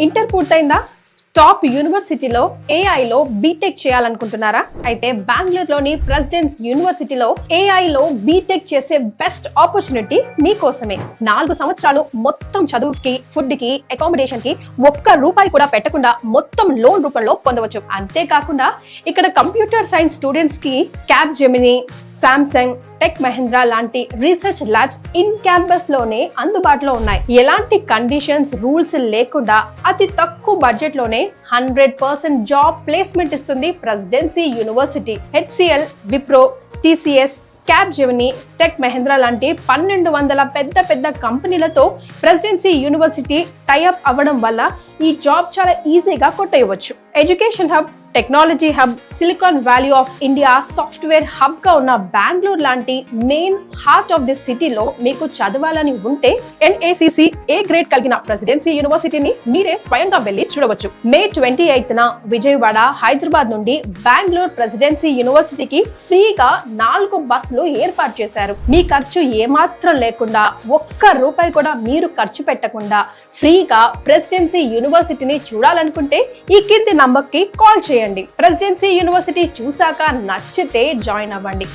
Inter పూర్తయిందా? Top యూనివర్సిటీలో ఏఐలో BTech చేయాలనుకుంటున్నారా? అయితే బెంగళూరులోని ప్రెసిడెంట్స్ యూనివర్సిటీలో ఏఐలో బీటెక్ చేసే బెస్ట్ ఆపర్చునిటీ మీకోసమే. 4 సంవత్సరాలు మొత్తం చదువుకి, ఫుడ్ కి, అకామిడేషన్ కి ఒక్క రూపాయి కూడా పెట్టకుండా మొత్తం లోన్ రూపంలో పొందవచ్చు. అంతేకాకుండా ఇక్కడ కంప్యూటర్ సైన్స్ స్టూడెంట్స్ కి cap Gemini, Samsung, tech Mahindra లాంటి రీసెర్చ్ ల్యాబ్స్ ఇన్ క్యాంపస్ లోనే అందుబాటులో ఉన్నాయి. ఎలాంటి కండిషన్స్, రూల్స్ లేకుండా అతి తక్కువ బడ్జెట్ లోనే 100% జాబ్ ప్లేస్మెంట్ ఇస్తుంది presidency university. HCl, Wipro, TCS, cap Gemini, tech Mahindra లాంటి 1200 పెద్ద కంపెనీలతో ప్రెసిడెన్సీ యూనివర్సిటీ టైఅప్ అవ్వడం వల్ల ఈ జాబ్ చాలా ఈజీగా కొట్టేయవచ్చు. Education hub, technology hub, silicon valley of India software hub గా ఉన్న బెంగళూరు లాంటి మెయిన్ హార్ట్ ఆఫ్ దిస్ సిటీలో మీకు చదవాలని ఉంటే NACC ఏ గ్రేడ్ కలిగిన ప్రెసిడెన్సీ యూనివర్సిటీని మీరే స్వయంగా వెళ్లి చూడవచ్చు. మే 28న విజయవాడ, హైదరాబాద్ నుండి బెంగళూరు ప్రెసిడెన్సీ యూనివర్సిటీకి ఫ్రీగా 4 బస్సులు ఏర్పాటు చేశారు. మీ ఖర్చు ఏమాత్రం లేకుండా, ఒక్క రూపాయి కూడా మీరు ఖర్చు పెట్టకుండా ఫ్రీగా ప్రెసిడెన్సీ యూనివర్సిటీని చూడాలనుకుంటే ఈ కింది నంబర్ కి కాల్ చేయండి. ప్రెసిడెన్సీ యూనివర్సిటీ చూసాక నచ్చితే జాయిన్ అవ్వండి.